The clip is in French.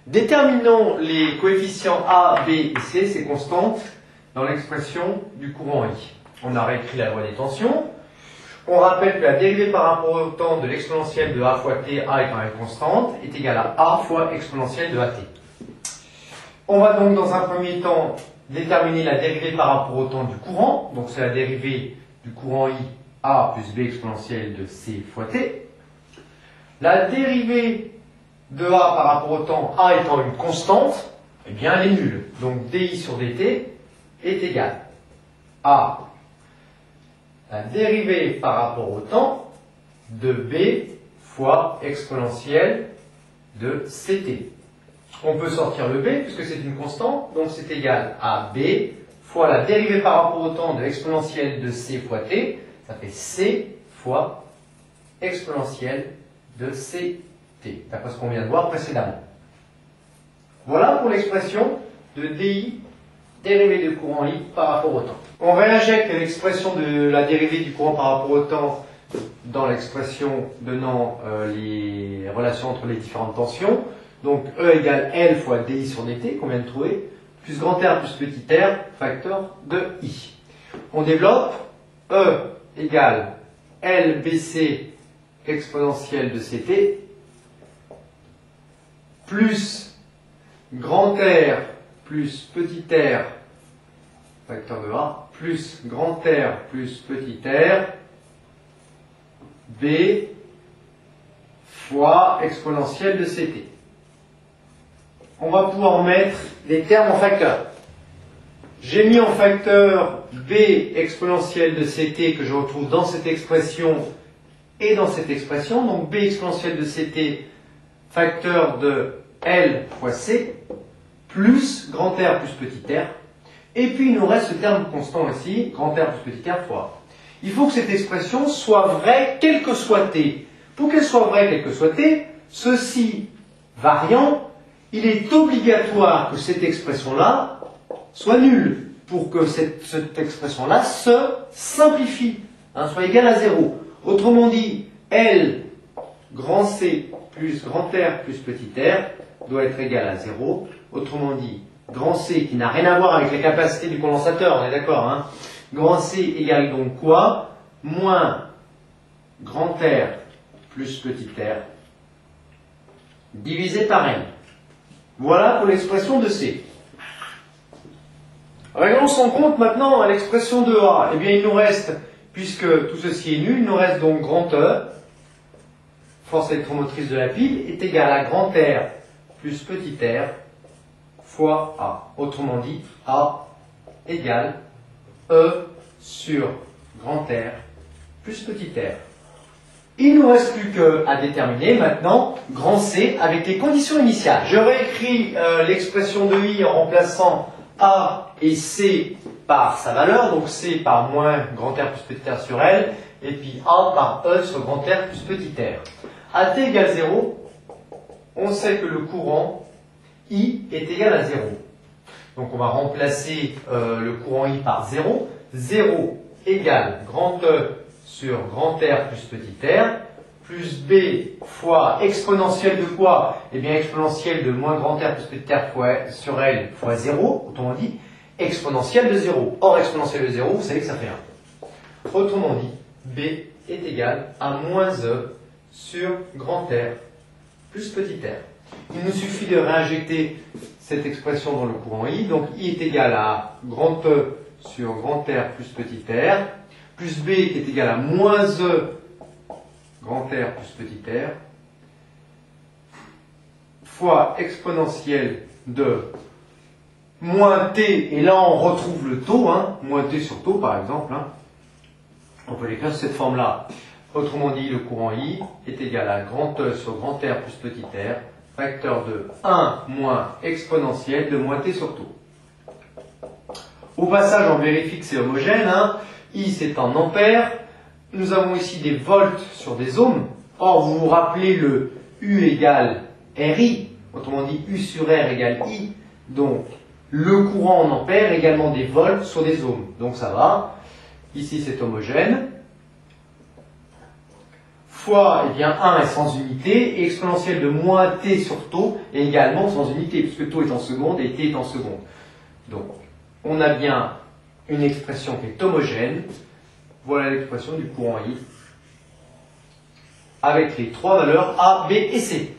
Déterminons les coefficients A, B et C, ces constantes, dans l'expression du courant I. On a réécrit la loi des tensions. On rappelle que la dérivée par rapport au temps de l'exponentielle de A fois T, A étant une constante, est égale à A fois exponentielle de AT. On va donc dans un premier temps déterminer la dérivée par rapport au temps du courant. Donc c'est la dérivée du courant I, A plus B exponentielle de C fois T. La dérivée de A par rapport au temps, A étant une constante, eh bien elle est nulle. Donc dI sur dt est égal à la dérivée par rapport au temps de B fois exponentielle de Ct. On peut sortir le B puisque c'est une constante, donc c'est égal à B fois la dérivée par rapport au temps de exponentielle de C fois T, ça fait C fois exponentielle de Ct, d'après ce qu'on vient de voir précédemment. Voilà pour l'expression de dI, dérivée du courant I par rapport au temps. On réinjecte l'expression de la dérivée du courant par rapport au temps dans l'expression donnant les relations entre les différentes tensions. Donc E égale L fois dI sur dt, qu'on vient de trouver, plus grand R plus petit r, facteur de I. On développe E égale LBC exponentielle de Ct, plus grand R plus petit r, facteur de A, plus grand R plus petit r, B fois exponentielle de Ct. On va pouvoir mettre des termes en facteur. J'ai mis en facteur B exponentielle de Ct que je retrouve dans cette expression et dans cette expression. Donc B exponentielle de Ct, facteur de L fois C, plus grand R plus petit r. Et puis il nous reste ce terme constant ici, grand R plus petit r fois A. Il faut que cette expression soit vraie quel que soit t. Pour qu'elle soit vraie quel que soit t, ceci variant, il est obligatoire que cette expression-là soit nulle pour que cette expression-là se simplifie, soit égale à 0. Autrement dit, L grand C plus grand R plus petit r doit être égal à 0. Autrement dit, grand C qui n'a rien à voir avec la capacité du condensateur, on est d'accord, hein? Grand C égale donc quoi? Moins grand R plus petit r divisé par N. Voilà pour l'expression de C. Réglons son compte maintenant à l'expression de A. Eh bien, il nous reste, puisque tout ceci est nul, il nous reste donc grand E, force électromotrice de la pile, est égal à grand R plus petit r fois A. Autrement dit, A égale E sur grand R plus petit r. Il ne nous reste plus qu'à déterminer maintenant grand C avec les conditions initiales. Je réécris l'expression de I en remplaçant A et C par sa valeur, donc C par moins grand R plus petit r sur L, et puis A par E sur grand R plus petit r. À t égale 0, on sait que le courant I est égal à 0. Donc on va remplacer le courant I par 0. 0 égale grand E sur grand R plus petit r, plus B fois exponentielle de quoi? Eh bien exponentielle de moins grand R plus petit r fois, sur L fois 0, autrement dit, exponentielle de 0. Or exponentielle de 0, vous savez que ça fait 1. Autrement dit, B est égal à moins E sur grand R plus petit r. Il nous suffit de réinjecter cette expression dans le courant I. Donc I est égal à grand E sur grand R plus petit r, plus B qui est égal à moins E grand R plus petit r, fois exponentielle de moins T, et là on retrouve le taux, moins T sur taux par exemple. On peut l'écrire sous cette forme-là. Autrement dit, le courant I est égal à grand E sur grand R plus petit r, facteur de 1 moins exponentielle de moins T sur taux. Au passage, on vérifie que c'est homogène. I, c'est en ampères. Nous avons ici des volts sur des ohms. Or, vous vous rappelez le U égale RI. Autrement dit, U sur R égale I. Donc, le courant en ampères également des volts sur des ohms. Donc, ça va. Ici, c'est homogène. fois eh bien, 1 est sans unité, et exponentielle de moins t sur taux est également sans unité, puisque taux est en seconde et t est en seconde. Donc, on a bien une expression qui est homogène. Voilà l'expression du courant I, avec les trois valeurs A, B et C.